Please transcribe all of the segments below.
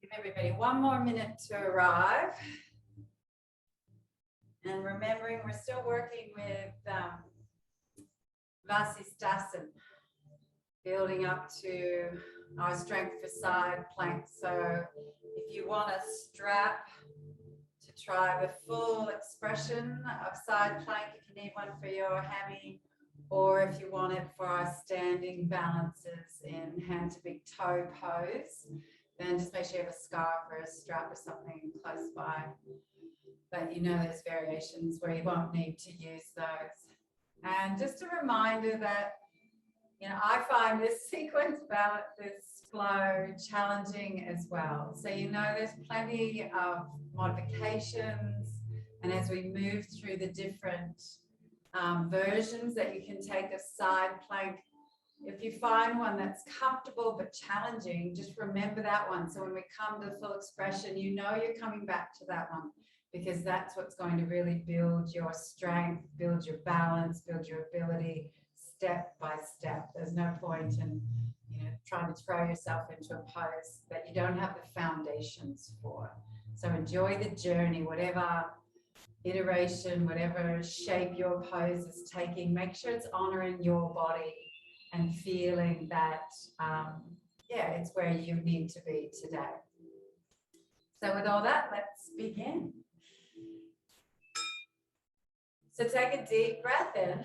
Give everybody one more minute to arrive. And remembering we're still working with Vasisthasana, building up to our strength for side plank. So if you want a strap to try the full expression of side plank, if you need one for your hammy, or if you want it for our standing balances in hand to big toe pose, then just make sure you have a scarf or a strap or something close by. But you know there's variations where you won't need to use those. And just a reminder that, you know, I find this sequence balance, this flow challenging as well. So, you know, there's plenty of modifications. And as we move through the different versions that you can take of side plank, if you find one that's comfortable but challenging, just remember that one. So when we come to full expression, you know you're coming back to that one, because that's what's going to really build your strength, build your balance, build your ability step by step. There's no point in, you know, trying to throw yourself into a pose that you don't have the foundations for. So enjoy the journey, whatever iteration, whatever shape your pose is taking. Make sure it's honoring your body and feeling that, yeah, it's where you need to be today. So with all that, let's begin. So take a deep breath in.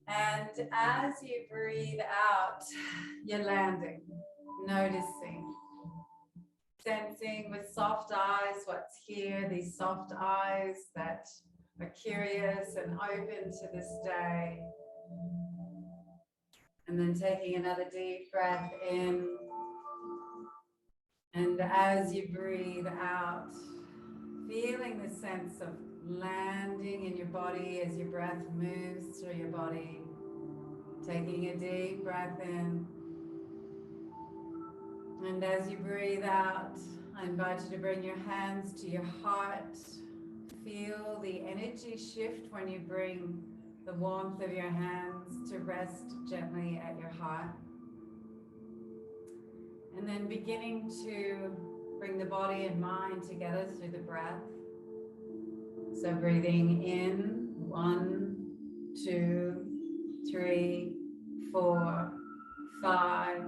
And as you breathe out, you're landing, noticing, sensing with soft eyes what's here, these soft eyes that are curious and open to this day. And then taking another deep breath in. And as you breathe out, feeling the sense of landing in your body as your breath moves through your body. Taking a deep breath in. And as you breathe out, I invite you to bring your hands to your heart. Feel the energy shift when you bring the warmth of your hands to rest gently at your heart. And then beginning to bring the body and mind together through the breath. So breathing in, 1, 2, 3, 4, 5,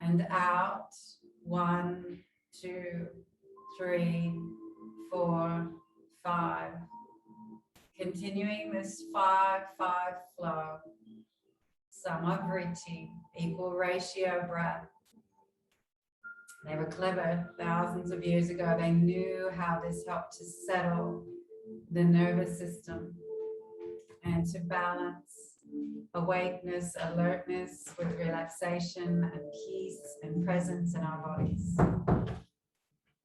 and out, 1, 2, 3, 4, 5. Continuing this 5-5 flow. Samavriti, equal ratio breath. They were clever thousands of years ago. They knew how this helped to settle the nervous system and to balance awakeness, alertness with relaxation and peace and presence in our bodies.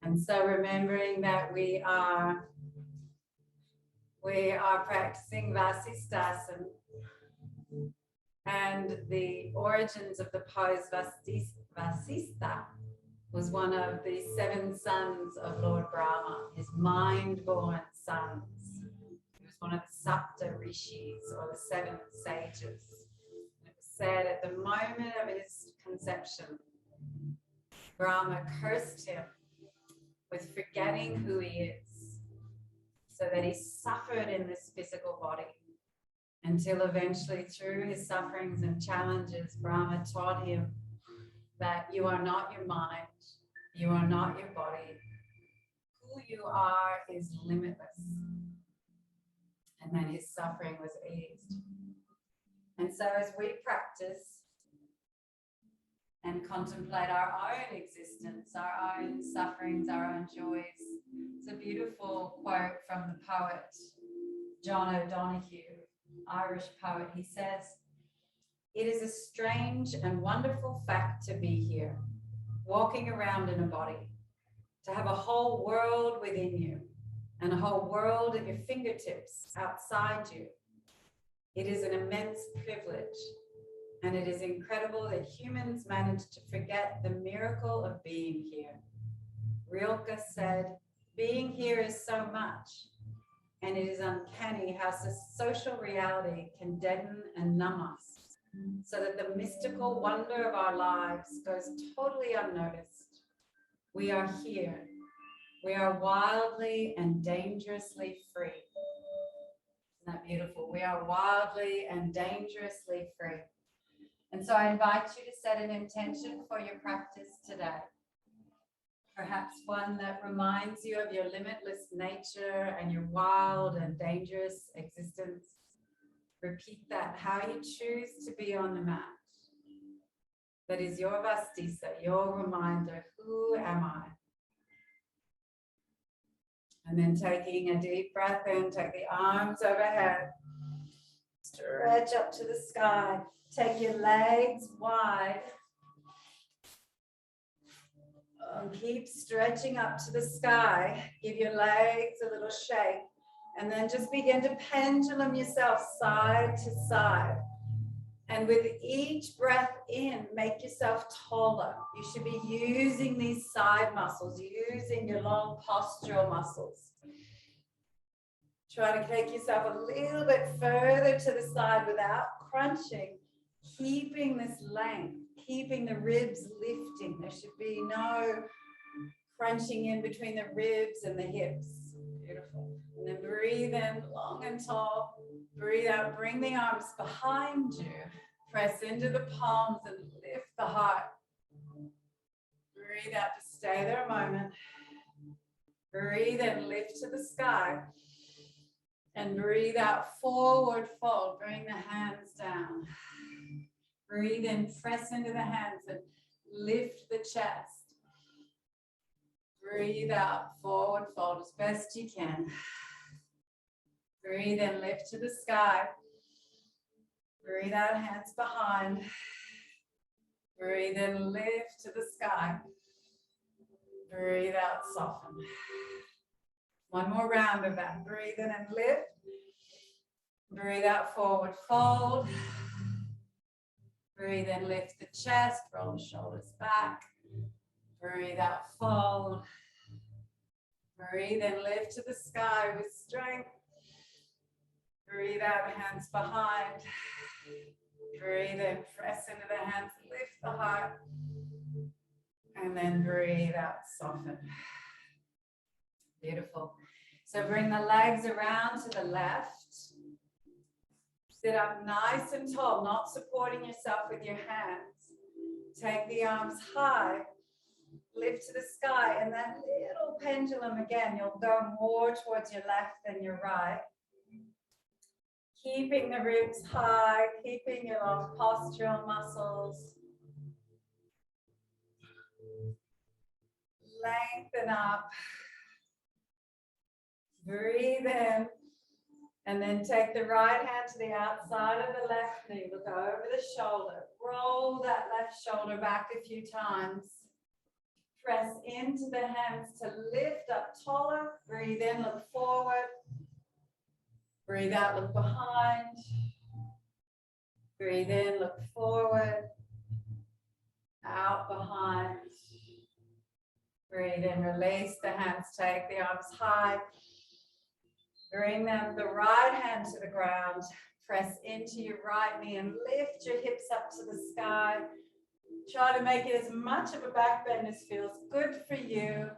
And so remembering that we are practicing Vasisthasana, and the origins of the pose Vasistha was one of the 7 sons of Lord Brahma, his mind-born sons. He was one of the Sapta Rishis, or the 7 sages. And it was said at the moment of his conception, Brahma cursed him with forgetting who he is, so that he suffered in this physical body, until eventually through his sufferings and challenges, Brahma taught him that you are not your mind, you are not your body. Who you are is limitless. And then his suffering was eased. And so as we practice and contemplate our own existence, our own sufferings, our own joys, it's a beautiful quote from the poet John O'Donoghue, Irish poet. He says, "It is a strange and wonderful fact to be here, walking around in a body, to have a whole world within you and a whole world at your fingertips outside you. It is an immense privilege, and it is incredible that humans manage to forget the miracle of being here." Rilke said, "Being here is so much, and it is uncanny how social reality can deaden and numb us so that the mystical wonder of our lives goes totally unnoticed. We are here. We are wildly and dangerously free. Isn't that beautiful? We are wildly and dangerously free. And so I invite you to set an intention for your practice today. Perhaps one that reminds you of your limitless nature and your wild and dangerous existence. Repeat that, how you choose to be on the mat. That is your Vasisthasana, your reminder, who am I? And then taking a deep breath in, take the arms overhead. Stretch up to the sky. Take your legs wide. Keep stretching up to the sky. Give your legs a little shake. And then just begin to pendulum yourself side to side. And with each breath in, make yourself taller. You should be using these side muscles, using your long postural muscles. Try to take yourself a little bit further to the side without crunching, keeping this length, keeping the ribs lifting. There should be no crunching in between the ribs and the hips. Beautiful. And then breathe in long and tall. Breathe out, bring the arms behind you. Press into the palms and lift the heart. Breathe out to stay there a moment. Breathe in, lift to the sky. And breathe out, forward fold. Bring the hands down. Breathe in, press into the hands and lift the chest. Breathe out, forward fold as best you can. Breathe in, lift to the sky. Breathe out, hands behind. Breathe in, lift to the sky. Breathe out, soften. One more round of that. Breathe in and lift. Breathe out, forward fold. Breathe in, lift the chest, roll the shoulders back. Breathe out, fold. Breathe in, lift to the sky with strength. Breathe out, hands behind. Breathe in, press into the hands, lift the heart. And then breathe out, soften. Beautiful. So bring the legs around to the left. Sit up nice and tall, not supporting yourself with your hands. Take the arms high. Lift to the sky, and that little pendulum again, you'll go more towards your left than your right. Keeping the ribs high, keeping your long postural muscles. Lengthen up. Breathe in. And then take the right hand to the outside of the left knee. Look over the shoulder. Roll that left shoulder back a few times. Press into the hands to lift up taller. Breathe in, look forward. Breathe out, look behind. Breathe in, look forward. Out behind. Breathe in, release the hands, take the arms high. Bring them, the right hand to the ground. Press into your right knee and lift your hips up to the sky. Try to make it as much of a back bend as feels good for you.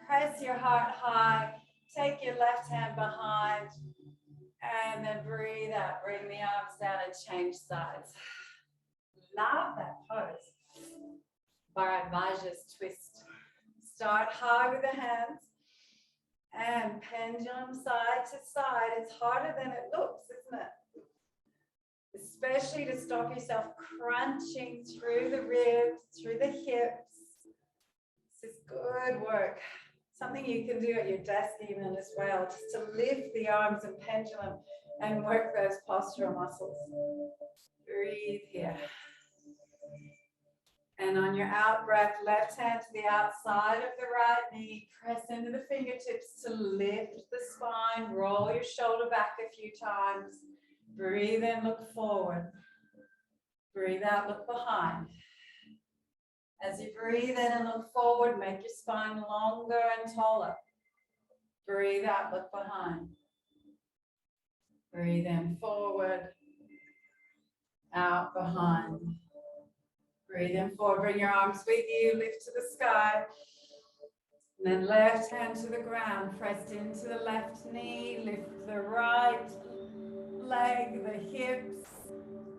Press your heart high. Take your left hand behind. And then breathe out. Bring the arms down and change sides. Love that pose. Bharadvaja's twist. Start high with the hands. And pendulum side to side. It's harder than it looks, isn't it? Especially to stop yourself crunching through the ribs, through the hips. This is good work. Something you can do at your desk even as well, just to lift the arms and pendulum and work those postural muscles. Breathe here. And on your out breath, left hand to the outside of the right knee. Press into the fingertips to lift the spine. Roll your shoulder back a few times. Breathe in, look forward. Breathe out, look behind. As you breathe in and look forward, make your spine longer and taller. Breathe out, look behind. Breathe in, forward. out behind. Breathe in forward, bring your arms with you, lift to the sky. And then left hand to the ground, pressed into the left knee, lift the right leg, the hips.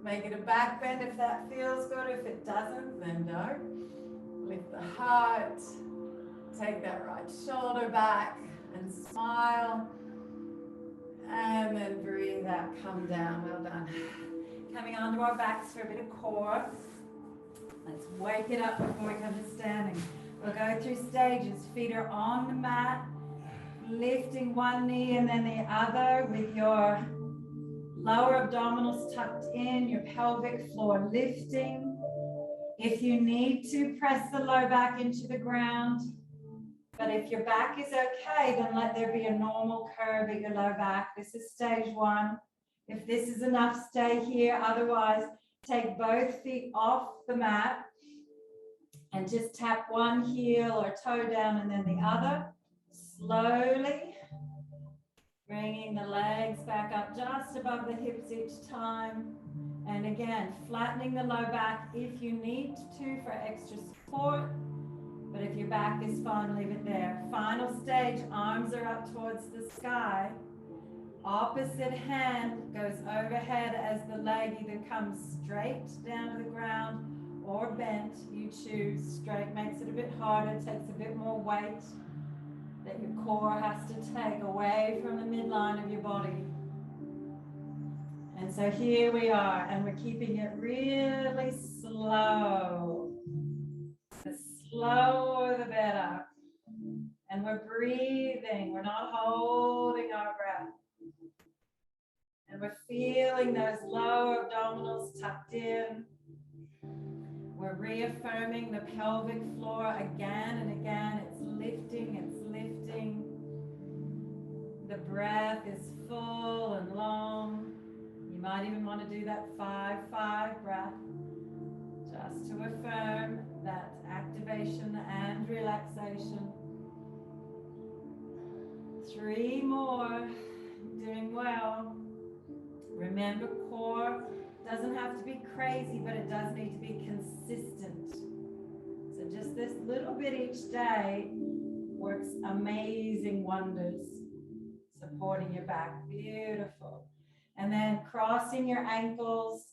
Make it a back bend if that feels good. If it doesn't, then don't. Lift the heart. Take that right shoulder back and smile. And then breathe out, come down. Well done. Coming onto our backs for a bit of core. Let's wake it up before we come to standing. We'll go through stages. Feet are on the mat, lifting one knee and then the other with your lower abdominals tucked in, your pelvic floor lifting. If you need to, press the low back into the ground. But if your back is okay, then let there be a normal curve at your low back. This is stage one. If this is enough, stay here. Otherwise, take both feet off the mat and just tap one heel or toe down and then the other. Slowly bringing the legs back up just above the hips each time. And again, flattening the low back if you need to for extra support. But if your back is fine, leave it there. Final stage, arms are up towards the sky. Opposite hand goes overhead as the leg either comes straight down to the ground or bent. You choose. Straight makes it a bit harder, takes a bit more weight that your core has to take away from the midline of your body. And so here we are, and we're keeping it really slow. The slower the better. And we're breathing, we're not holding our breath. And we're feeling those lower abdominals tucked in. We're reaffirming the pelvic floor again and again. It's lifting, it's lifting. The breath is full and long. You might even want to do that 5-5 breath, just to affirm that activation and relaxation. 3 more, doing well. Remember, core doesn't have to be crazy, but it does need to be consistent. So just this little bit each day works amazing wonders, supporting your back. Beautiful. And then crossing your ankles,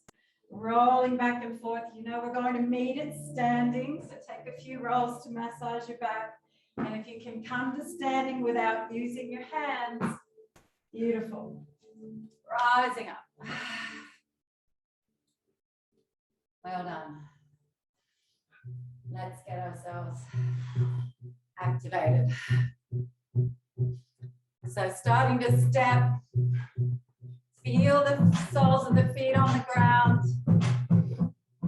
rolling back and forth. You know we're going to meet it standing, so take a few rolls to massage your back. And if you can come to standing without using your hands, beautiful. Rising up. Well done. Let's get ourselves activated. So starting to step, feel the soles of the feet on the ground.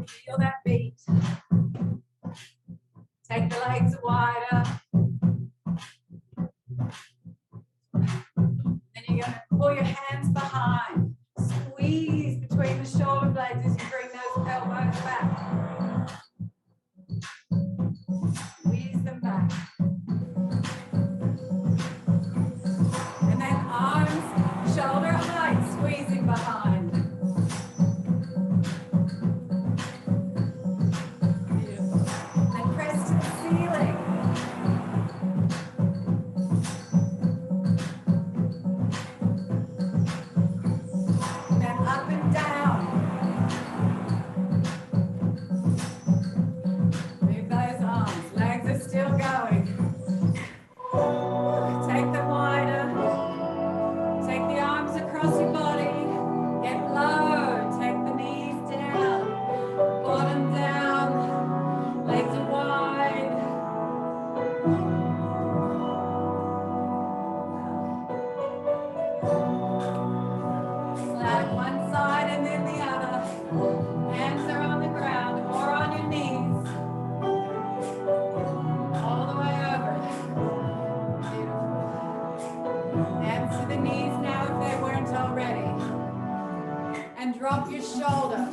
Feel that beat. Take the legs wider. Then you're going to pull your hands behind. Squeeze between the shoulder blades as you bring those elbows back. Squeeze them back. And then arms shoulder height, squeezing behind. Beautiful. And press to the ceiling. Drop your shoulder.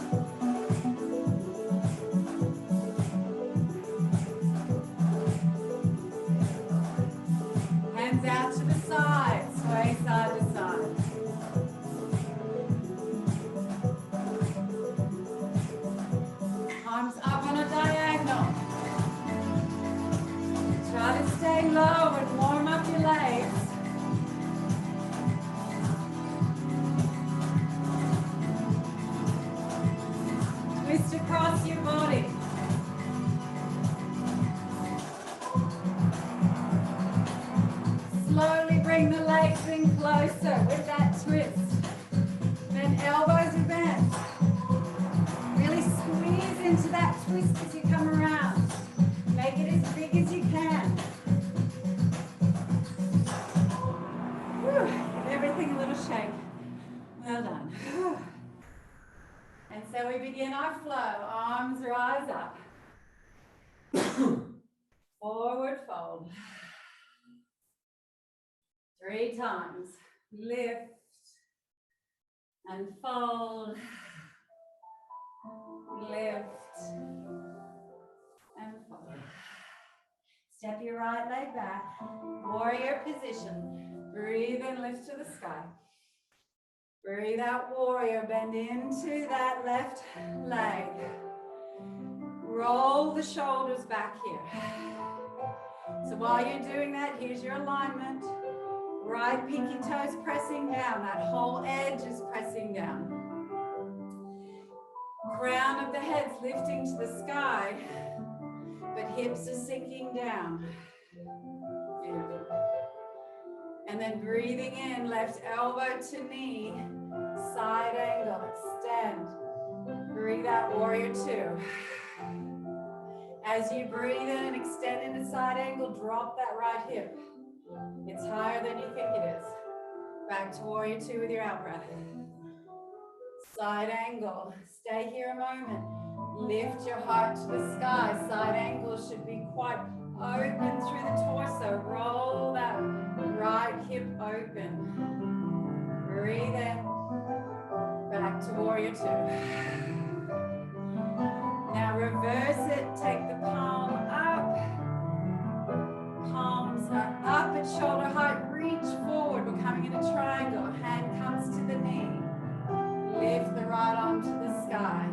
Hands out to the side, sway side to side. really low and warm up your legs. Twist across your body. Slowly bring the legs in closer with that twist. Then elbows are bent. Really squeeze into that twist as you come around. Make it as big as you can. Whew. Give everything a little shake. Well done. Whew. And so we begin our flow. Arms rise up. Forward fold. 3 times. Lift and fold. Lift and fold. Step your right leg back. Warrior position. Breathe and lift to the sky. Breathe out, warrior. Bend into that left leg. Roll the shoulders back here. So while you're doing that, here's your alignment. Right pinky toes pressing down. That whole edge is pressing down. Crown of the head's lifting to the sky, but hips are sinking down. Beautiful. And then breathing in, left elbow to knee, side angle, extend. Breathe out, warrior 2. As you breathe in and extend into side angle, drop that right hip. It's higher than you think it is. Back to warrior 2 with your out breath. Side angle. Stay here a moment. Lift your heart to the sky. Side angle should be quite open through the torso. Roll that right hip open. Breathe in. Back to warrior 2. Now reverse it. Take the palm up. Palms are up at shoulder height. Reach forward. We're coming in a triangle. Hand comes to the knee. Lift the right arm to the sky.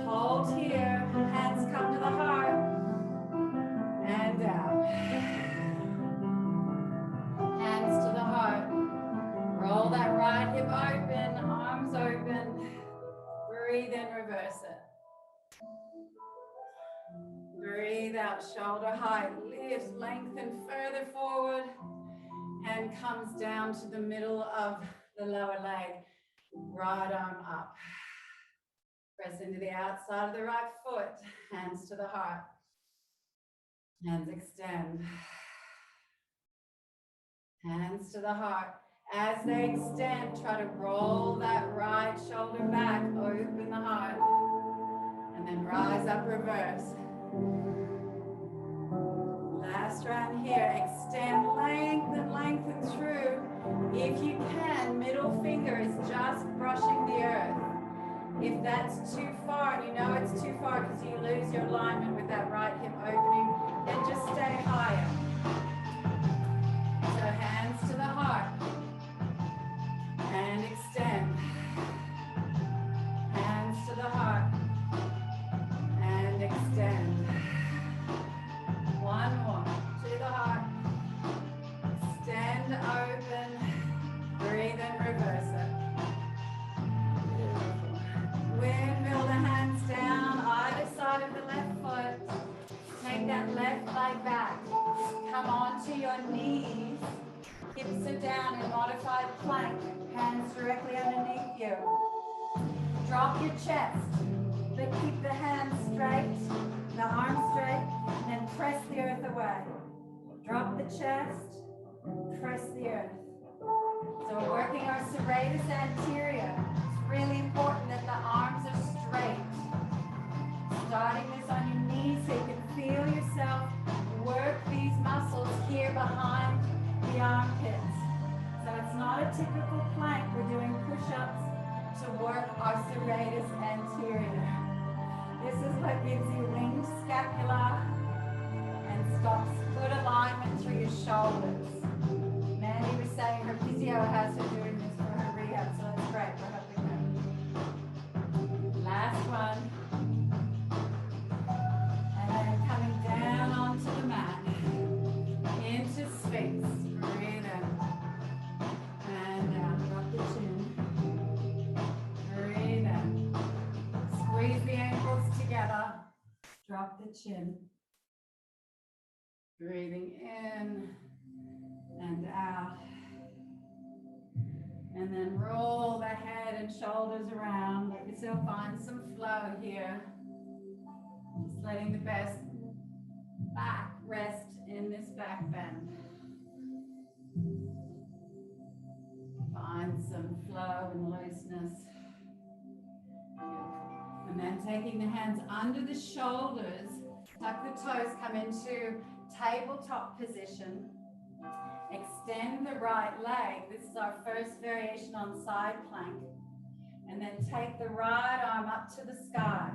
Hold here. Hands come to the heart. And down. Hands to the heart. Roll that right hip open. Arms open. Breathe in, reverse it. Breathe out, shoulder height. Lift, lengthen further forward. Hand comes down to the middle of the lower leg. Right arm up. Press into the outside of the right foot. Hands to the heart. Hands extend. Hands to the heart. As they extend, try to roll that right shoulder back. Open the heart. And then rise up, reverse. Last round here. Extend, lengthen through. If you can, middle finger is just brushing the earth. If that's too far, and you know it's too far because you lose your alignment with that right hip opening, then just stay higher. So hands to the heart. And extend. Hands to the heart. And extend. One more. To the heart. Extend, open. Breathe and reverse it. Beautiful. Windmill the hands down, either side of the left foot. Take that left leg back. Come onto your knees. Hips are down in modified plank. Hands directly underneath you. Drop your chest, but keep the hands straight, the arms straight, and press the earth away. Drop the chest, press the earth. So we're working our serratus anterior. It's really important that the arms are straight. Starting this on your knees so you can feel yourself work these muscles here behind the armpits. So it's not a typical plank. We're doing push-ups to work our serratus anterior. This is what gives you winged scapula and stops good alignment through your shoulders. Mandy was saying her physio has her doing this for her rehab, so that's great. We're helping her. Last one. And then coming down onto the mat. the chin. Breathing in and out. And then roll the head and shoulders around. Let yourself find some flow here. Just letting the best back rest in this back bend. Find some flow and looseness. Beautiful. And then taking the hands under the shoulders, tuck the toes, come into tabletop position. Extend the right leg. This is our first variation on side plank. And then take the right arm up to the sky.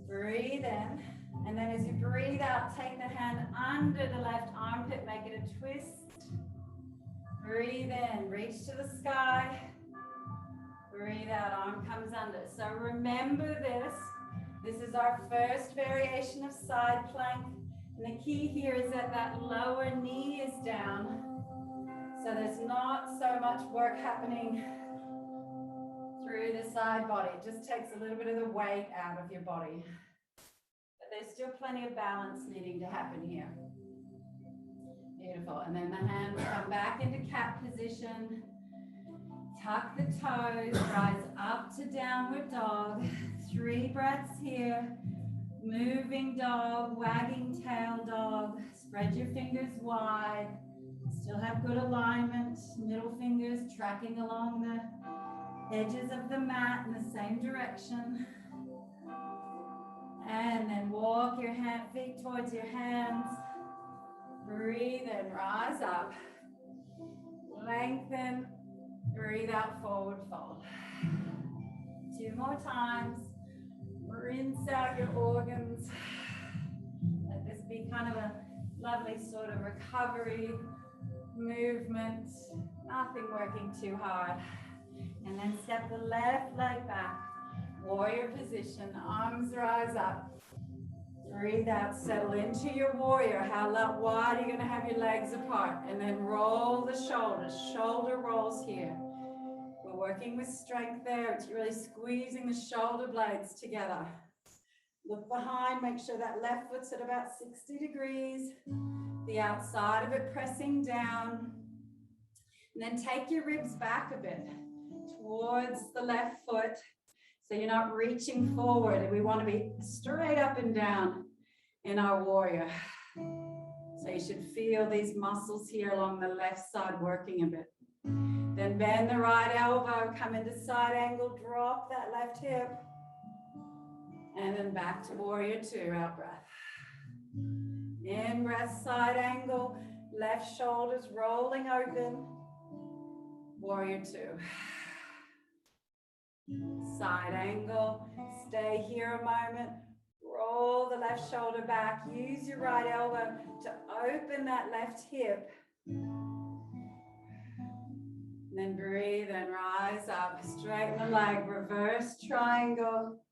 Breathe in. And then as you breathe out, take the hand under the left armpit, make it a twist. Breathe in, reach to the sky. Breathe out, arm comes under. So remember this. This is our first variation of side plank. And the key here is that that lower knee is down. So there's not so much work happening through the side body. It just takes a little bit of the weight out of your body. But there's still plenty of balance needing to happen here. Beautiful. And then the hands come back into cat position. Tuck the toes, rise up to downward dog. 3 breaths here. Moving dog, wagging tail dog. Spread your fingers wide. Still have good alignment. Middle fingers tracking along the edges of the mat in the same direction. And then walk your feet towards your hands. Breathe in, rise up. Lengthen. Breathe out, forward fold. 2 more times. Rinse out your organs. Let this be kind of a lovely sort of recovery movement. Nothing working too hard. And then step the left leg back. Warrior position. Arms rise up. Breathe out. Settle into your warrior. How wide are you going to have your legs apart? And then roll the shoulders. Shoulder rolls here. We're working with strength there. It's really squeezing the shoulder blades together. Look behind, make sure that left foot's at about 60 degrees. The outside of it pressing down. And then take your ribs back a bit towards the left foot. So you're not reaching forward. And we want to be straight up and down in our warrior. So you should feel these muscles here along the left side working a bit. Then bend the right elbow, come into side angle, drop that left hip. And then back to warrior 2, out breath. In breath, side angle, left shoulders rolling open. Warrior 2. Side angle, stay here a moment. Roll the left shoulder back. Use your right elbow to open that left hip. Then breathe and rise up. Straighten the leg. Reverse triangle.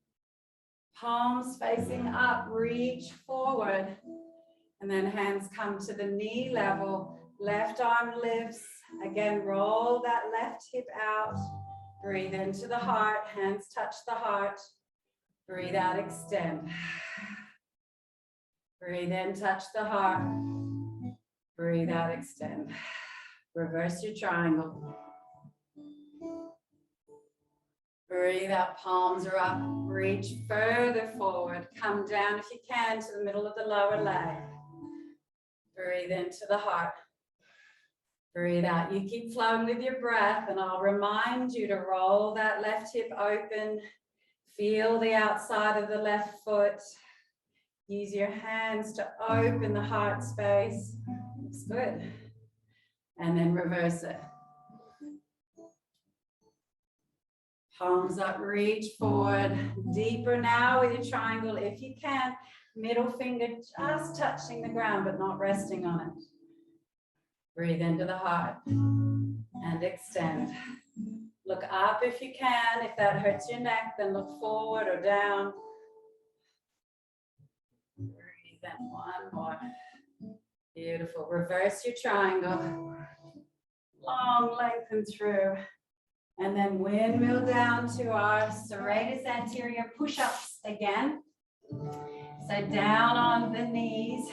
Palms facing up. Reach forward. And then hands come to the knee level. Left arm lifts. Again, roll that left hip out. Breathe into the heart. Hands touch the heart. Breathe out, extend. Breathe in, touch the heart. Breathe out, extend. Reverse your triangle. Breathe out, palms are up. Reach further forward. Come down if you can to the middle of the lower leg. Breathe into the heart. Breathe out. You keep flowing with your breath, and I'll remind you to roll that left hip open. Feel the outside of the left foot. Use your hands to open the heart space. Looks good. And then reverse it. Palms up, reach forward. Deeper now with your triangle if you can. Middle finger just touching the ground but not resting on it. Breathe into the heart and extend. Look up if you can. If that hurts your neck, then look forward or down. Breathe in, one more. Beautiful. Reverse your triangle. Long lengthen through. And then windmill down to our serratus anterior push-ups again. So down on the knees,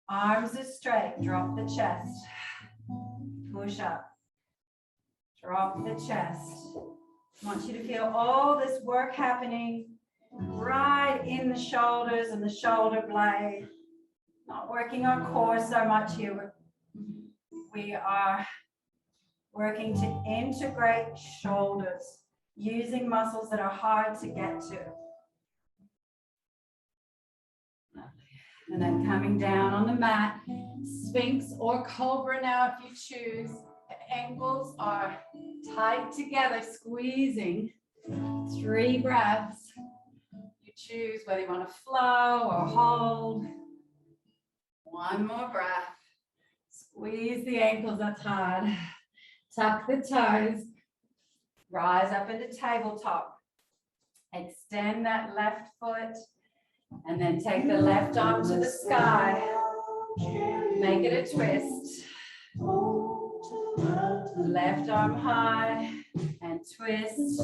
arms are straight, drop the chest, push up, drop the chest. I want you to feel all this work happening right in the shoulders and the shoulder blade. Not working our core so much here. We are working to integrate shoulders, using muscles that are hard to get to. And then coming down on the mat, Sphinx or Cobra now if you choose. The ankles are tight together, squeezing. 3 breaths. You choose whether you want to flow or hold. 1 more breath. Squeeze the ankles up hard. Tuck the toes. Rise up into tabletop. Extend that left foot. And then take the left arm to the sky. Make it a twist. Left arm high and twist.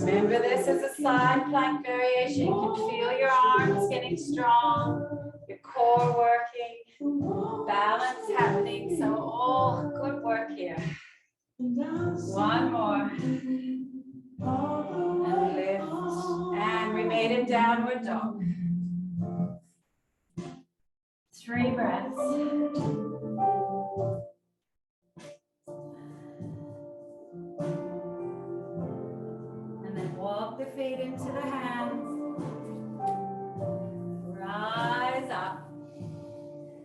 Remember this is a side plank variation. You can feel your arms getting strong, your core working, balance happening. So all good work here. 1 more. And lift. And we made it downward dog. 3 breaths. And then walk the feet into the hands. Rise up.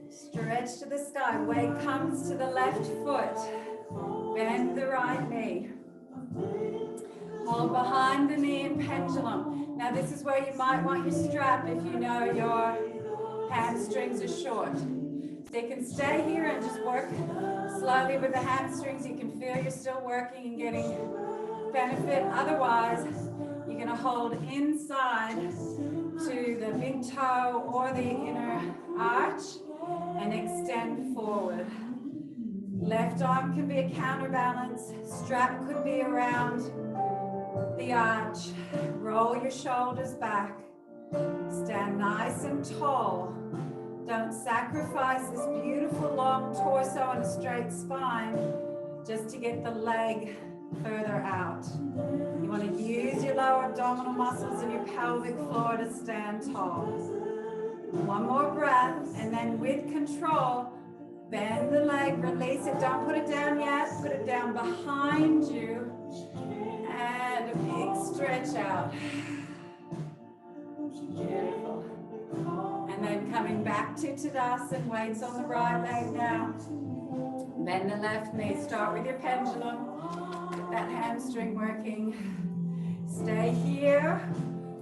Stretch to the sky. Weight comes to the left foot. Bend the right knee. Hold behind the knee in pendulum. Now this is where you might want your strap if you know your hamstrings are short. So you can stay here and just work slowly with the hamstrings. You can feel you're still working and getting benefit. Otherwise, you're going to hold inside to the big toe or the inner arch and extend forward. Left arm can be a counterbalance. Strap could be around the arch. Roll your shoulders back. Stand nice and tall. Don't sacrifice this beautiful long torso and a straight spine just to get the leg further out. You want to use your lower abdominal muscles and your pelvic floor to stand tall. 1 more breath, and then with control, bend the leg, release it. Don't put it down yet. Put it down behind you. And a big stretch out. Beautiful. And then coming back to Tadasana, weights on the right leg now. Bend the left knee. Start with your pendulum. Get that hamstring working. Stay here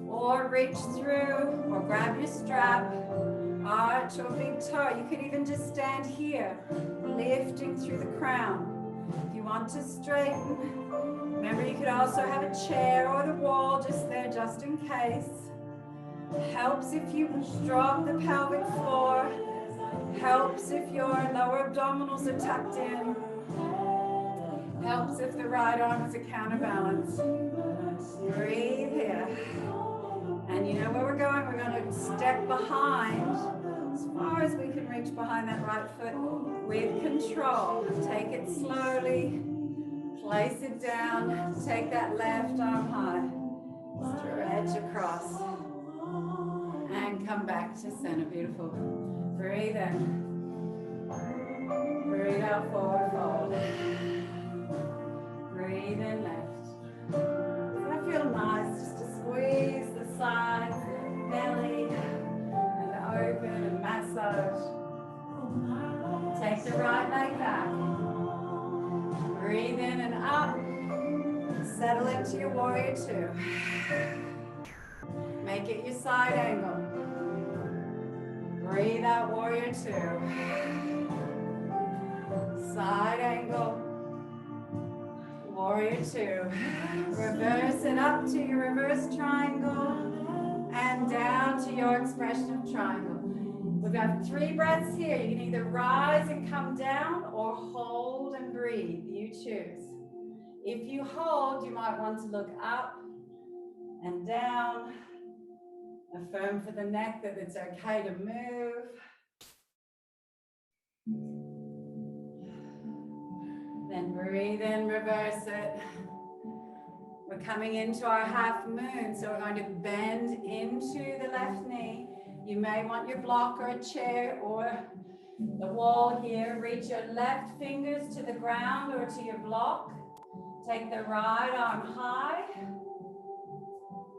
or reach through or grab your strap. Arch or big toe. You could even just stand here, lifting through the crown. If you want to straighten, remember you could also have a chair or the wall just there, just in case. Helps if you drop the pelvic floor. Helps if your lower abdominals are tucked in. Helps if the right arm is a counterbalance. Breathe here. And you know where we're going. We're going to step behind as far as we can reach behind that right foot with control. Take it slowly. Place it down. Take that left arm high. Stretch across. And come back to center. Beautiful. Breathe in. Breathe out, forward fold. Breathe in, left. That feels nice, just to squeeze the sides, belly, and open and massage. Take the right leg back. Breathe in and up. Settle into your warrior 2. Make it your side angle. Breathe out, warrior 2. Side angle. Warrior 2. Reverse it up to your reverse triangle and down to your expression of triangle. We've got 3 breaths here. You can either rise and come down or hold and breathe. You choose. If you hold, you might want to look up and down Affirm for the neck that it's okay to move. Then breathe in, reverse it. We're coming into our half moon, so we're going to bend into the left knee. You may want your block or a chair or the wall here. Reach your left fingers to the ground or to your block. Take the right arm high.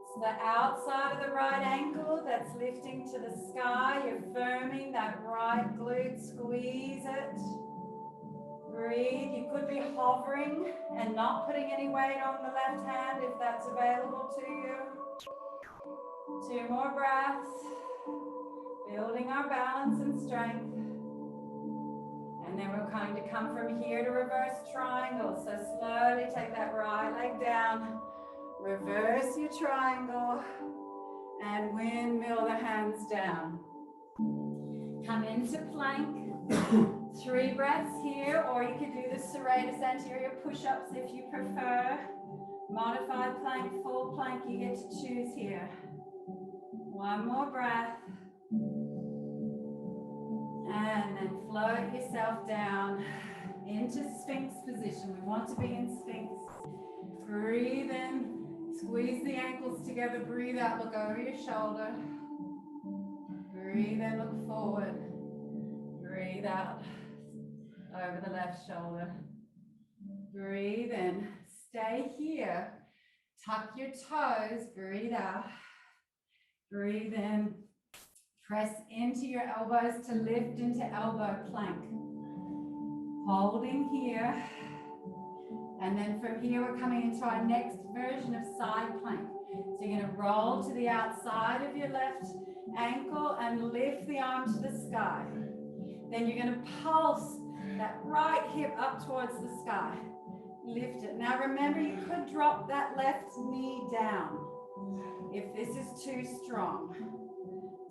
It's the outside of the right ankle that's lifting to the sky. You're firming that right glute, squeeze it. Breathe. You could be hovering and not putting any weight on the left hand if that's available to you. 2 more breaths. Building our balance and strength. And then we're going to come from here to reverse triangle. So slowly take that right leg down. Reverse your triangle. And windmill the hands down. Come into plank. 3 breaths here, or you could do the serratus anterior push-ups if you prefer. Modified plank, full plank, you get to choose here. 1 more breath. And then float yourself down into Sphinx position. We want to be in Sphinx. Breathe in, squeeze the ankles together, breathe out, look over your shoulder. Breathe in, look forward. Breathe out. Over the left shoulder. Breathe in. Stay here. Tuck your toes. Breathe out. Breathe in. Press into your elbows to lift into elbow plank. Holding here. And then from here, we're coming into our next version of side plank. So you're going to roll to the outside of your left ankle and lift the arm to the sky. Then you're going to pulse that right hip up towards the sky. Lift it. Now remember, you could drop that left knee down if this is too strong.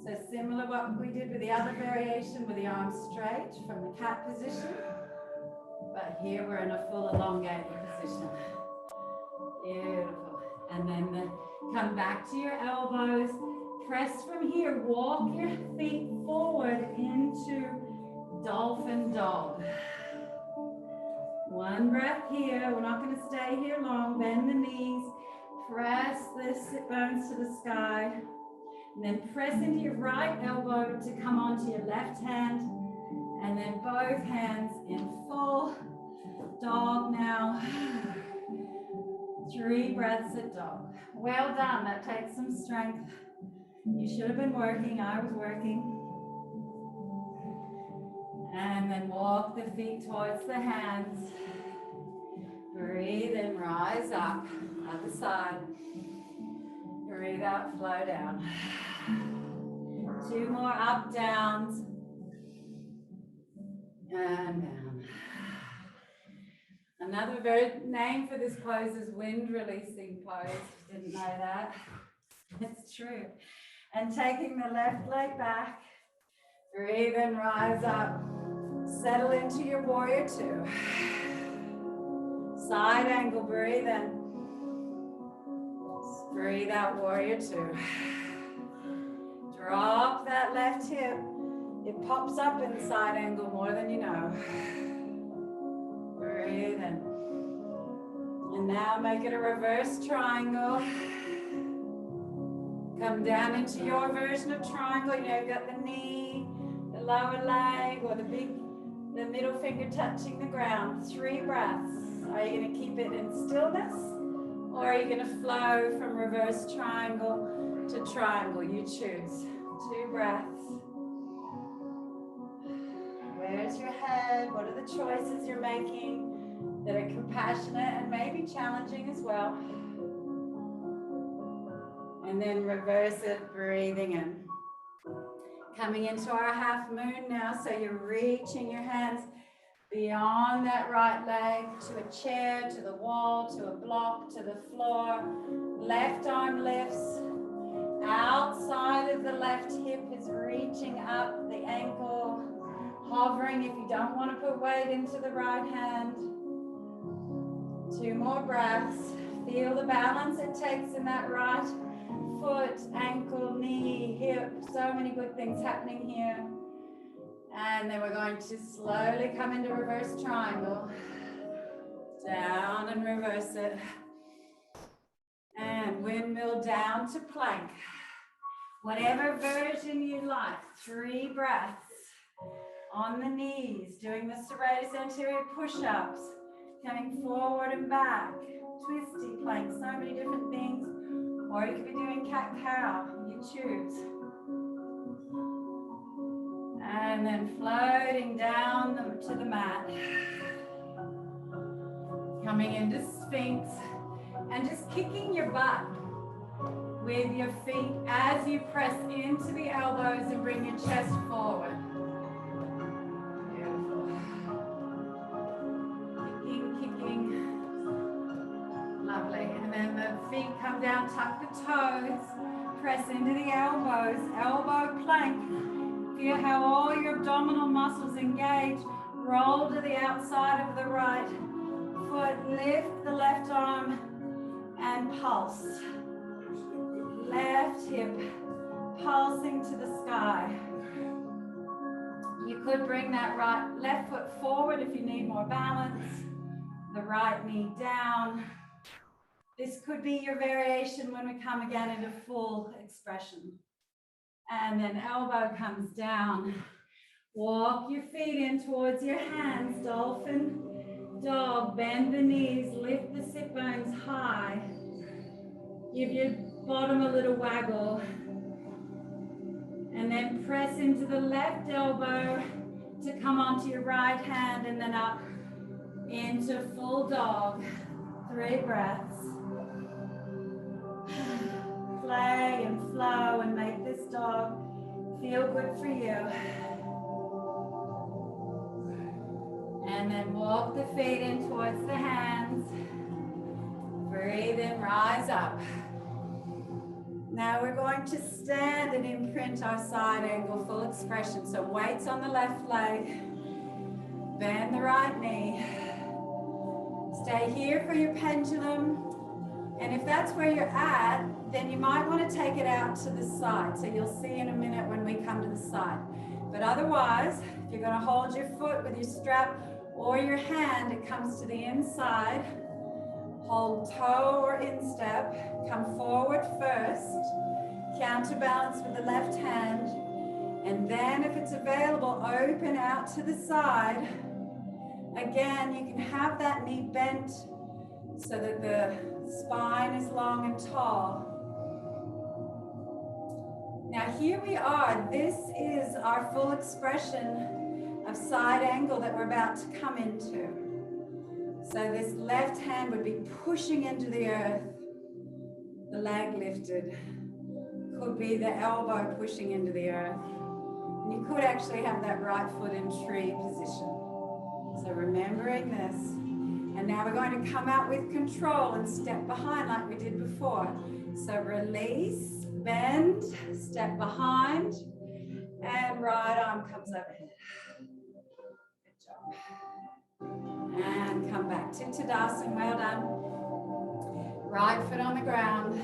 So similar what we did with the other variation with the arms straight from the cat position. But here we're in a full elongated position. Beautiful. And then come back to your elbows. Press from here. Walk your feet forward into dolphin dog. 1 breath here. We're not going to stay here long. Bend the knees. Press the sit bones to the sky. And then press into your right elbow to come onto your left hand. And then both hands in full dog now. 3 breaths at dog. Well done. That takes some strength. You should have been working. I was working. And then walk the feet towards the hands. Breathe in, rise up. Other side. Breathe out, flow down. 2 more up downs. And down. Another name for this pose is wind releasing pose. Didn't know that. It's true. And taking the left leg back. Breathe in, rise up. Settle into your warrior 2. Side angle, breathe in. Breathe out, warrior 2. Drop that left hip. It pops up in side angle more than you know. Breathe in. And now make it a reverse triangle. Come down into your version of triangle. You know, you've got the knee, the lower leg, or the middle finger touching the ground. 3 breaths. Are you going to keep it in stillness? Or are you going to flow from reverse triangle to triangle? You choose. 2 breaths. Where's your head? What are the choices you're making that are compassionate and maybe challenging as well? And then reverse it, breathing in. Coming into our half moon now, so you're reaching your hands beyond that right leg to a chair, to the wall, to a block, to the floor. Left arm lifts. Outside of the left hip is reaching up the ankle. Hovering if you don't want to put weight into the right hand. 2 more breaths. Feel the balance it takes in that right foot, ankle, knee. So many good things happening here. And then we're going to slowly come into reverse triangle. Down and reverse it. And windmill down to plank. Whatever version you like. 3 breaths. On the knees, doing the serratus anterior push-ups. Coming forward and back. Twisty plank, so many different things. Or you could be doing cat-cow, you choose. And then floating down to the mat. Coming into Sphinx. And just kicking your butt with your feet as you press into the elbows and bring your chest forward. Beautiful. Kicking. Lovely. And then the feet come down, tuck the toes, press into the elbows, elbow plank. Feel how all your abdominal muscles engage. Roll to the outside of the right foot, lift the left arm and pulse. Left hip pulsing to the sky. You could bring that left foot forward if you need more balance. The right knee down. This could be your variation when we come again into full expression. And then elbow comes down. Walk your feet in towards your hands. Dolphin, dog, bend the knees, lift the sit bones high. Give your bottom a little waggle. And then press into the left elbow to come onto your right hand and then up into full dog. 3 breaths. Play and flow and make this dog feel good for you. And then walk the feet in towards the hands. Breathe in, rise up. Now we're going to stand and imprint our side angle full expression. So weights on the left leg. Bend the right knee. Stay here for your pendulum. And if that's where you're at, then you might want to take it out to the side. So you'll see in a minute when we come to the side. But otherwise, if you're going to hold your foot with your strap or your hand, it comes to the inside. Hold toe or instep. Come forward first. Counterbalance with the left hand. And then if it's available, open out to the side. Again, you can have that knee bent so that the spine is long and tall. Now here we are. This is our full expression of side angle that we're about to come into. So this left hand would be pushing into the earth. The leg lifted. Could be the elbow pushing into the earth. And you could actually have that right foot in tree position. So remembering this. And now we're going to come out with control and step behind like we did before. So release, bend, step behind, and right arm comes overhead. Good job. And come back to Tadasana, well done. Right foot on the ground.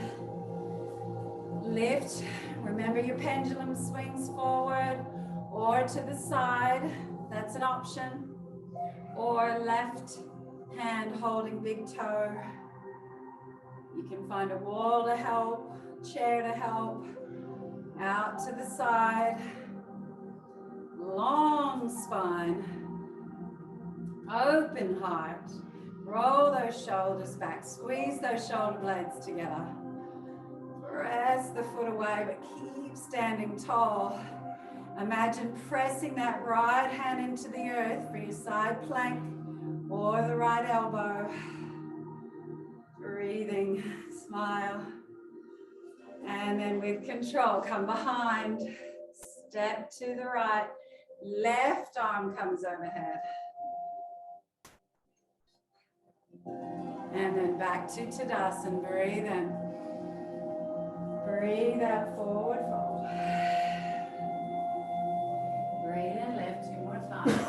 Lift, remember your pendulum swings forward or to the side, that's an option. Or left hand holding big toe. You can find a wall to help, chair to help, out to the side. Long spine, open heart. Roll those shoulders back, squeeze those shoulder blades together. Press the foot away, but keep standing tall. Imagine pressing that right hand into the earth for your side plank or the right elbow. Breathing, smile. And then with control, come behind. Step to the right. Left arm comes overhead. And then back to Tadasana. Breathe in. Breathe out, forward fold. Breathe in, lift, 2 more times.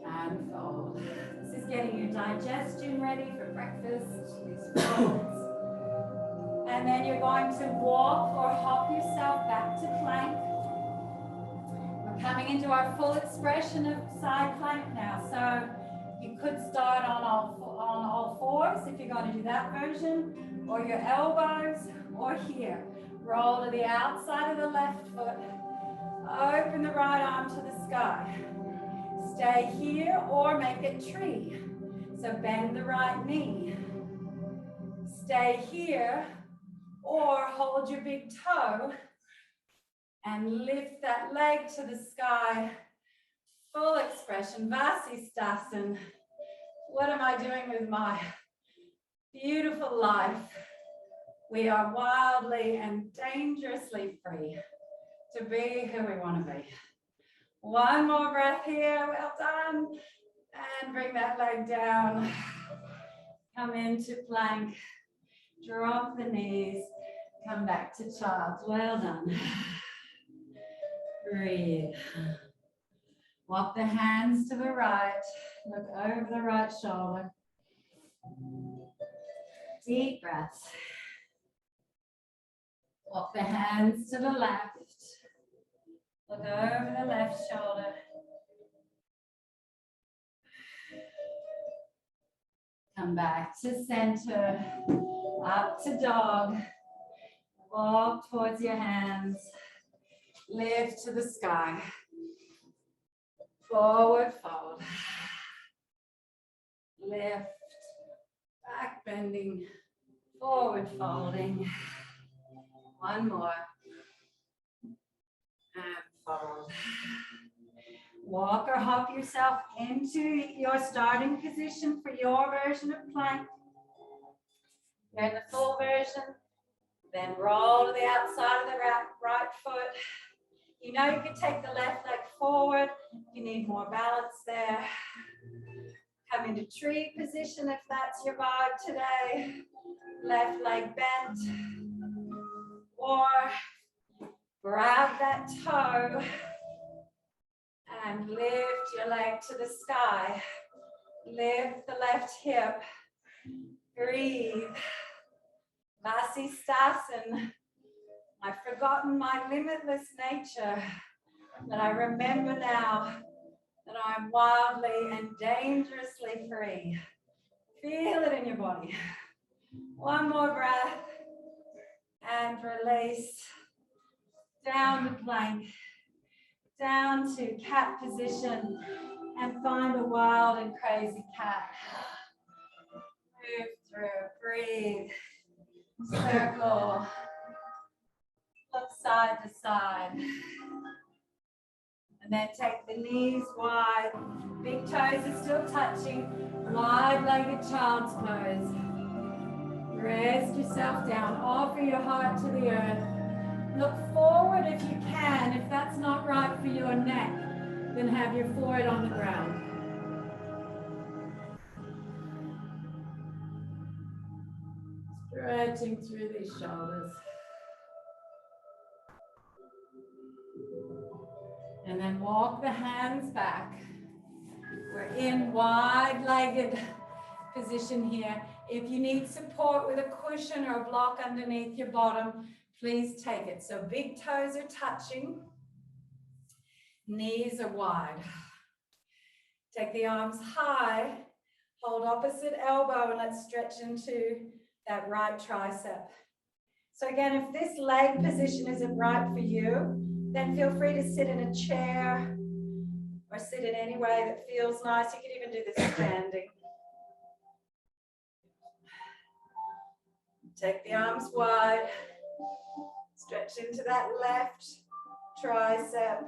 And fold. This is getting your digestion ready for breakfast. These folds. And then you're going to walk or hop yourself back to into our full expression of side plank now. So you could start on all fours if you're going to do that version, or your elbows, or here. Roll to the outside of the left foot. Open the right arm to the sky. Stay here or make it tree. So bend the right knee. Stay here or hold your big toe and lift that leg to the sky. Full expression, Vasisthasana. What am I doing with my beautiful life? We are wildly and dangerously free to be who we want to be. One more breath here, well done. And bring that leg down. Come into plank. Drop the knees. Come back to child's. Well done. Breathe. Walk the hands to the right. Look over the right shoulder. Deep breaths. Walk the hands to the left. Look over the left shoulder. Come back to center. Up to dog. Walk towards your hands. Lift to the sky. Forward fold. Lift. Back bending. Forward folding. One more. And fold. Walk or hop yourself into your starting position for your version of plank. You're in the full version. Then roll to the outside of the right foot. You know you can take the left leg forward. You need more balance there. Come into tree position if that's your vibe today. Left leg bent. Or grab that toe and lift your leg to the sky. Lift the left hip. Breathe. Vasisthasana. I've forgotten my limitless nature, but I remember now that I'm wildly and dangerously free. Feel it in your body. One more breath and release. Down to plank, down to cat position, and find a wild and crazy cat. Move through, breathe, circle, look side to side. And then take the knees wide, big toes are still touching, wide-legged child's pose. Rest yourself down, offer your heart to the earth. Look forward if you can. If that's not right for your neck, then have your forehead on the ground. Stretching through these shoulders. And then walk the hands back. We're in wide-legged position here. If you need support with a cushion or a block underneath your bottom, please take it. So big toes are touching. Knees are wide. Take the arms high. Hold opposite elbow and let's stretch into that right tricep. So again, if this leg position isn't right for you, then feel free to sit in a chair or sit in any way that feels nice. You can even do this standing. Take the arms wide. Stretch into that left tricep.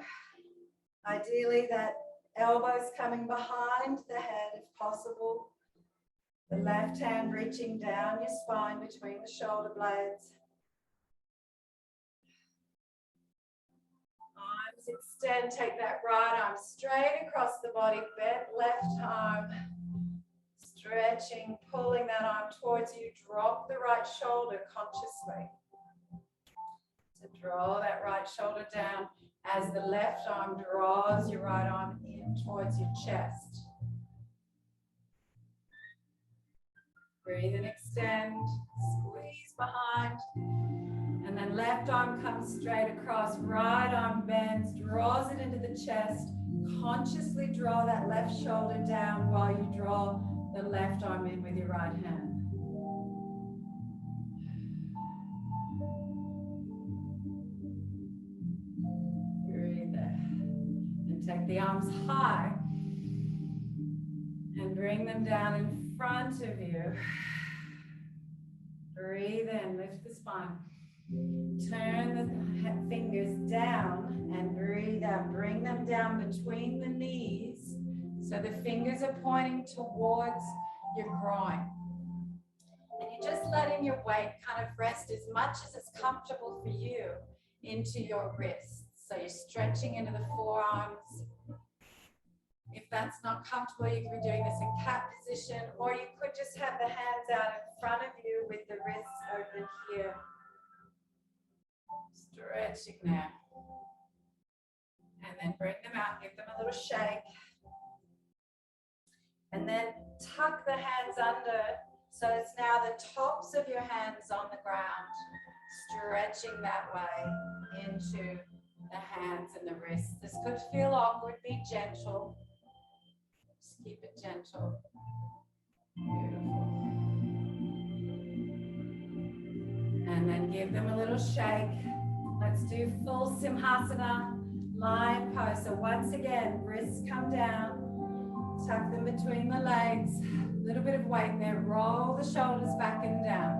Ideally, that elbow's coming behind the head if possible. The left hand reaching down your spine between the shoulder blades. Arms extend, take that right arm straight across the body, bent left arm. Stretching, pulling that arm towards you, drop the right shoulder consciously. So draw that right shoulder down as the left arm draws your right arm in towards your chest. Breathe and extend, squeeze behind, And then left arm comes straight across, right arm bends, draws it into the chest. Consciously draw that left shoulder down while you draw the left arm in with your right hand. Breathe there. And take the arms high and bring them down in front of you. Breathe in, lift the spine. Turn the fingers down and breathe out. Bring them down between the knees so the fingers are pointing towards your groin. And you're just letting your weight kind of rest as much as it's comfortable for you into your wrists. So you're stretching into the forearms. If that's not comfortable, you could be doing this in cat position, or you could just have the hands out in front of you with the wrists open here. Stretching there. And then bring them out, give them a little shake. And then tuck the hands under. So it's now the tops of your hands on the ground, stretching that way into the hands and the wrists. This could feel awkward, be gentle. Just keep it gentle. Beautiful. And then give them a little shake. Let's do full Simhasana, lion pose. So once again, wrists come down, tuck them between the legs, a little bit of weight there, roll the shoulders back and down.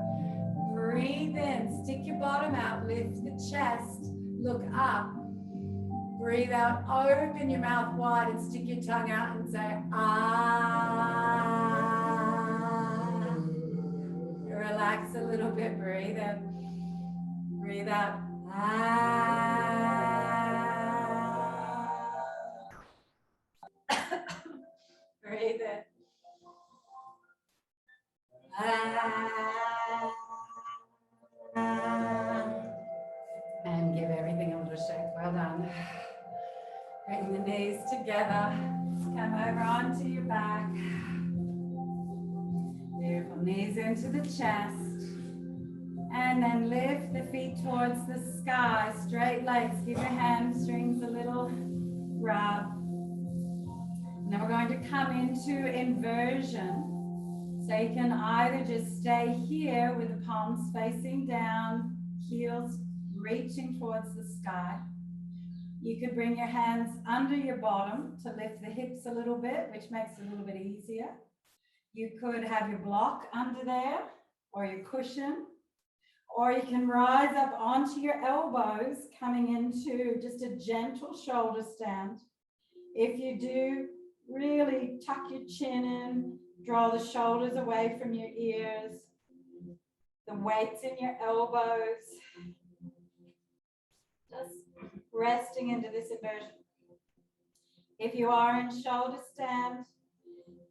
Breathe in, stick your bottom out, lift the chest, look up. Breathe out, open your mouth wide and stick your tongue out and say, ah. Relax a little bit, breathe in, breathe out, ah. Breathe in. Ah. And give everything a little shake. Well done. Bring the knees together. Come over onto your back. Beautiful. Knees into the chest. And then lift the feet towards the sky. Straight legs. Give your hamstrings a little rub. Now we're going to come into inversion. So you can either just stay here with the palms facing down, heels reaching towards the sky. You could bring your hands under your bottom to lift the hips a little bit, which makes it a little bit easier. You could have your block under there or your cushion, or you can rise up onto your elbows, coming into just a gentle shoulder stand. If you do, really tuck your chin in, draw the shoulders away from your ears, the weight's in your elbows. Just resting into this inversion. If you are in shoulder stand,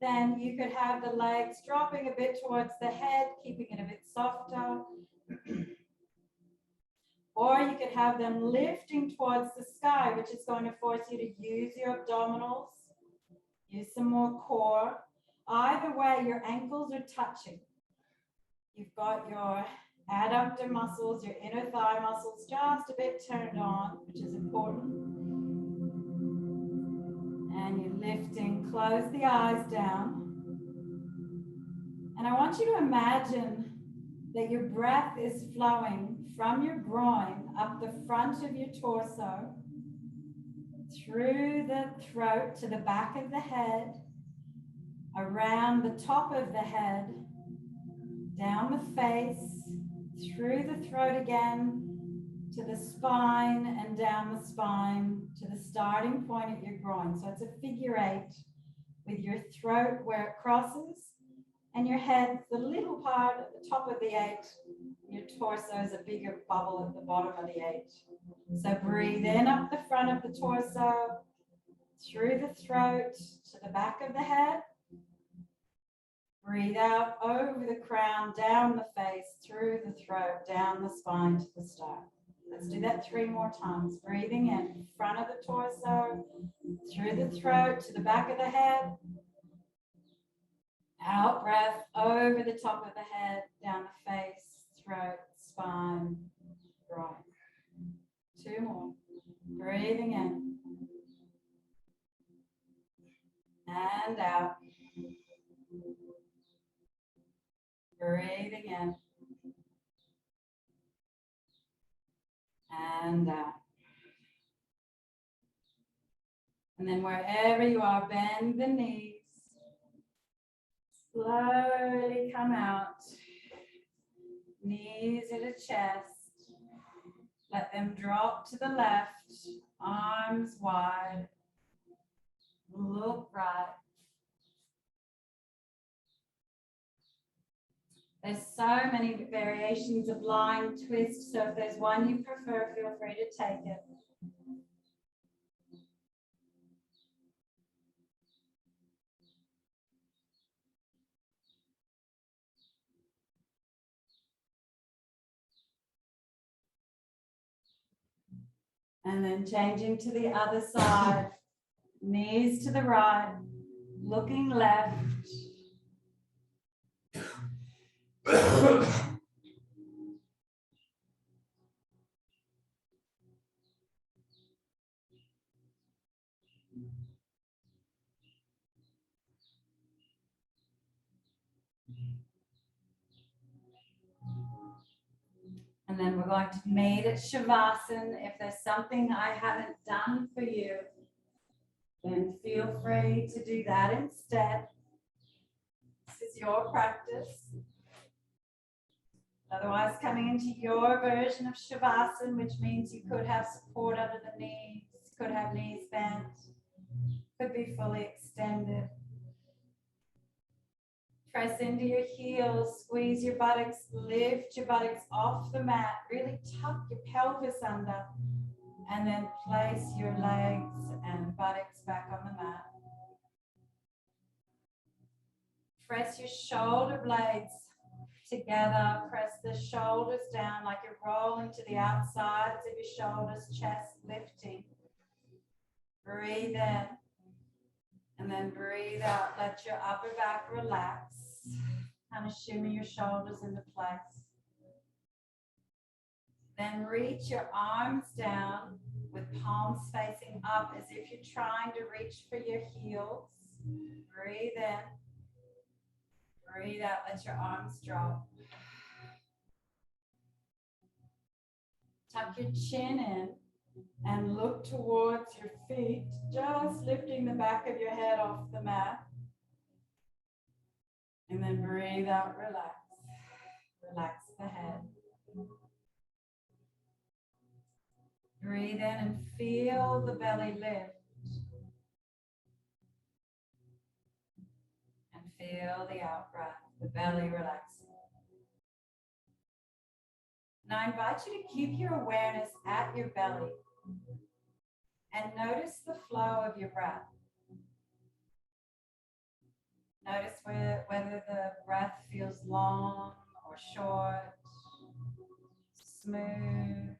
then you could have the legs dropping a bit towards the head, keeping it a bit softer. Or you could have them lifting towards the sky, which is going to force you to use your abdominals, use some more core. Either way, your ankles are touching. You've got your adductor muscles, your inner thigh muscles just a bit turned on, which is important. And you're lifting, close the eyes down. And I want you to imagine that your breath is flowing from your groin up the front of your torso, through the throat to the back of the head, around the top of the head, down the face, through the throat again, to the spine and down the spine, to the starting point at your groin. So it's a figure 8 with your throat where it crosses and your head, the little part at the top of the 8. Your torso is a bigger bubble at the bottom of the 8. So breathe in up the front of the torso, through the throat to the back of the head. Breathe out over the crown, down the face, through the throat, down the spine to the start. Let's do that 3 more times. Breathing in, front of the torso, through the throat to the back of the head. Out breath over the top of the head, down the face, throat, spine. Right. 2 more. Breathing in. And out. Breathing in. And out. And then wherever you are, bend the knees. Slowly come out. Knees at the chest. Let them drop to the left. Arms wide. Look right. There's so many variations of lying twist, so if there's one you prefer, feel free to take it. And then changing to the other side. Knees to the right, looking left. And then we're going to meet at Shavasana. If there's something I haven't done for you, then feel free to do that instead. This is your practice. Otherwise, coming into your version of Shavasana, which means you could have support under the knees, could have knees bent, could be fully extended. Press into your heels, squeeze your buttocks, lift your buttocks off the mat, really tuck your pelvis under, and then place your legs and buttocks back on the mat. Press your shoulder blades together, press the shoulders down like you're rolling to the outsides of your shoulders, chest lifting. Breathe in, and then breathe out. Let your upper back relax. Kind of shimmy your shoulders into place. Then reach your arms down with palms facing up as if you're trying to reach for your heels. Breathe in. Breathe out. Let your arms drop. Tuck your chin in and look towards your feet, just lifting the back of your head off the mat. And then breathe out, relax. Relax the head. Breathe in and feel the belly lift. And feel the out breath, the belly relaxing. Now I invite you to keep your awareness at your belly and notice the flow of your breath. Notice whether the breath feels long or short, smooth,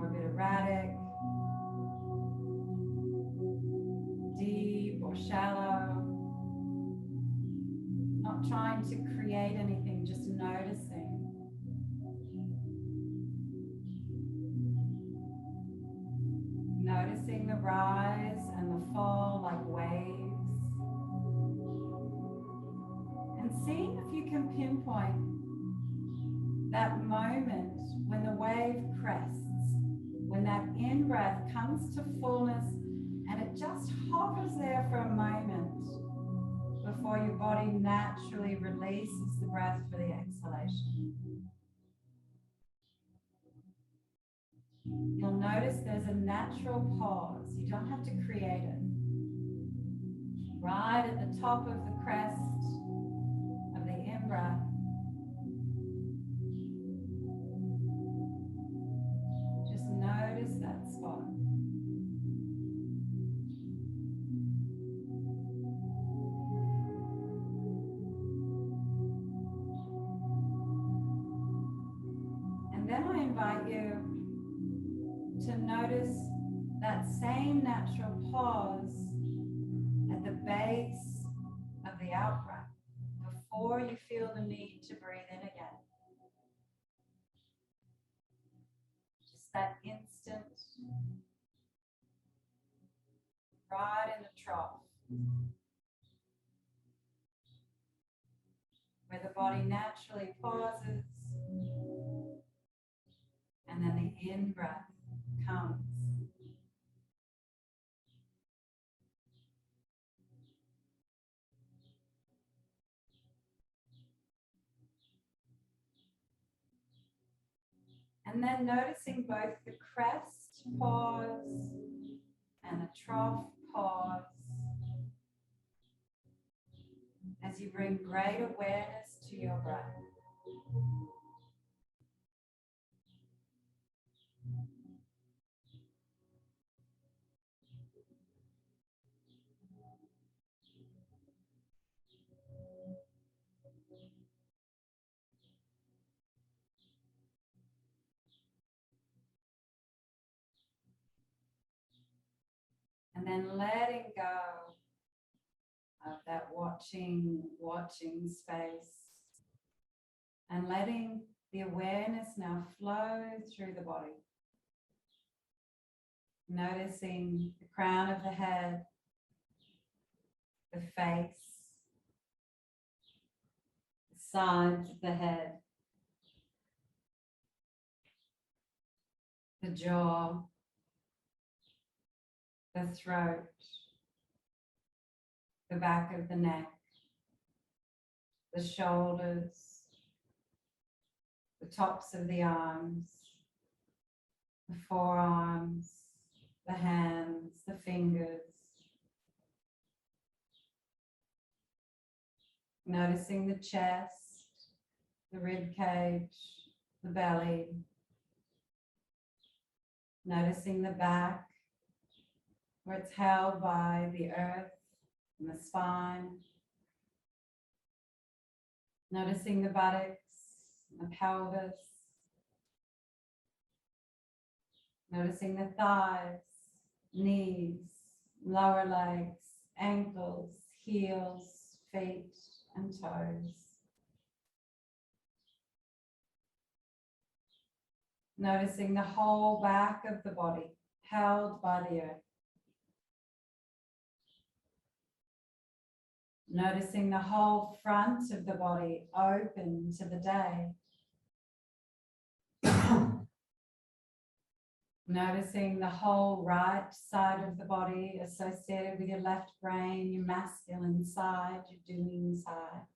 or a bit erratic, deep or shallow. Not trying to create anything, just noticing. Noticing the rise and the fall like waves. And seeing if you can pinpoint that moment when the wave crests, when that in-breath comes to fullness and it just hovers there for a moment before your body naturally releases the breath for the exhalation. You'll notice there's a natural pause. You don't have to create it. Right at the top of the crest of the in-breath. Just notice that spot. And then I invite you to notice that same natural pause at the base of the out-breath before you feel the need to breathe in again. that instant, right in the trough, where the body naturally pauses, and then the in-breath comes. And then noticing both the crest pause and the trough pause as you bring great awareness to your breath. And then letting go of that watching space and letting the awareness now flow through the body. Noticing the crown of the head, the face, the sides of the head, the jaw, the throat, the back of the neck, the shoulders, the tops of the arms, the forearms, the hands, the fingers. Noticing the chest, the rib cage, the belly. Noticing the back, where it's held by the earth and the spine. Noticing the buttocks, the pelvis. Noticing the thighs, knees, lower legs, ankles, heels, feet, and toes. Noticing the whole back of the body held by the earth. Noticing the whole front of the body open to the day. Noticing the whole right side of the body associated with your left brain, your masculine side, your doing side.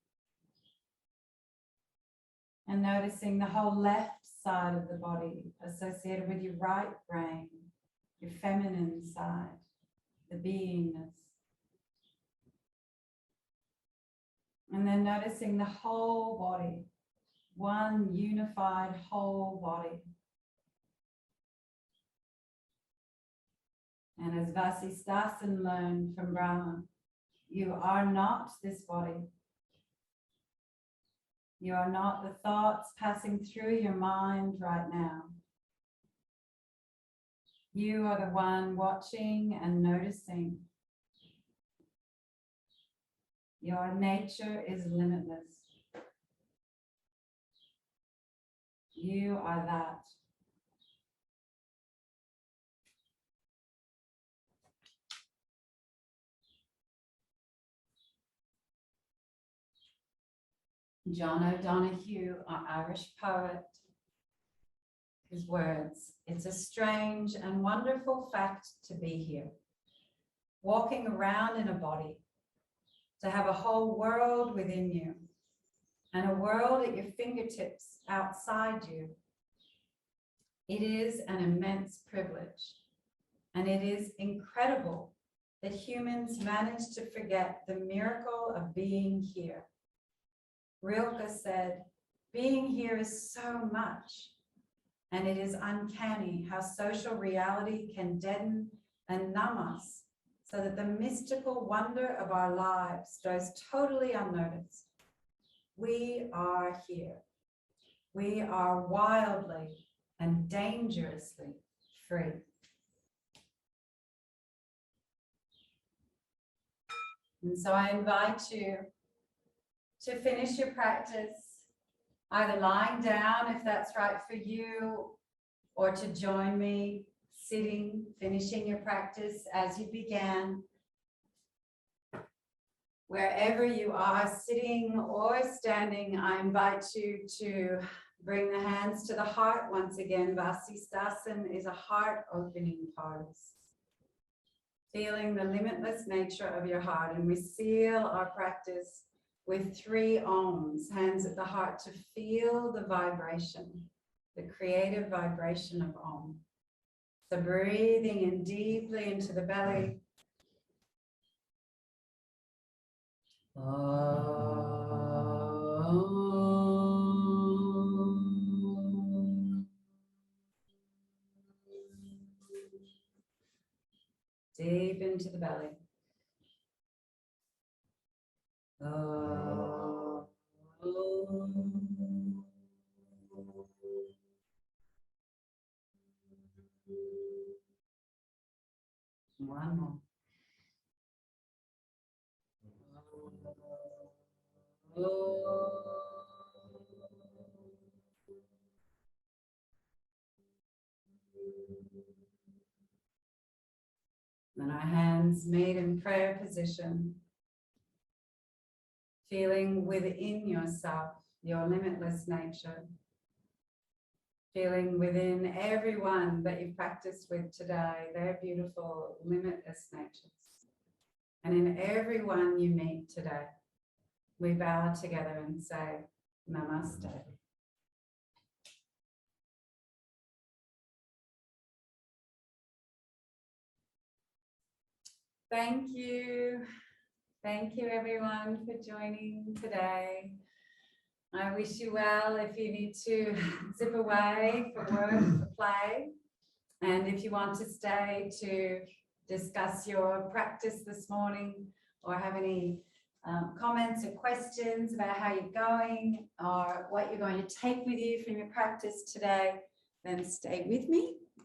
And noticing the whole left side of the body associated with your right brain, your feminine side, the beingness. And then noticing the whole body, one unified whole body. And as Vasisthasana learned from Brahma, you are not this body. You are not the thoughts passing through your mind right now. You are the one watching and noticing. Your nature is limitless. You are that. John O'Donoghue, our Irish poet, his words, "It's a strange and wonderful fact to be here, walking around in a body, to have a whole world within you and a world at your fingertips outside you. It is an immense privilege, and it is incredible that humans manage to forget the miracle of being here." Rilke said, "Being here is so much, and it is uncanny how social reality can deaden and numb us so that the mystical wonder of our lives goes totally unnoticed. We are here. We are wildly and dangerously free." And so I invite you to finish your practice, either lying down if that's right for you, or to join me sitting, finishing your practice as you began. Wherever you are, sitting or standing, I invite you to bring the hands to the heart. Once again, Vasisthasana is a heart-opening pose. Feeling the limitless nature of your heart, and we seal our practice with 3 ohms, hands at the heart, to feel the vibration, the creative vibration of Om. So breathing in deeply into the belly. Deep into the belly. One more. Then our hands made in prayer position. Feeling within yourself, your limitless nature. Feeling within everyone that you've practiced with today, their beautiful, limitless natures. And in everyone you meet today, we bow together and say, Namaste. Thank you. Thank you, everyone, for joining today. I wish you well if you need to zip away for work, for play. And if you want to stay to discuss your practice this morning or have any comments or questions about how you're going or what you're going to take with you from your practice today, then stay with me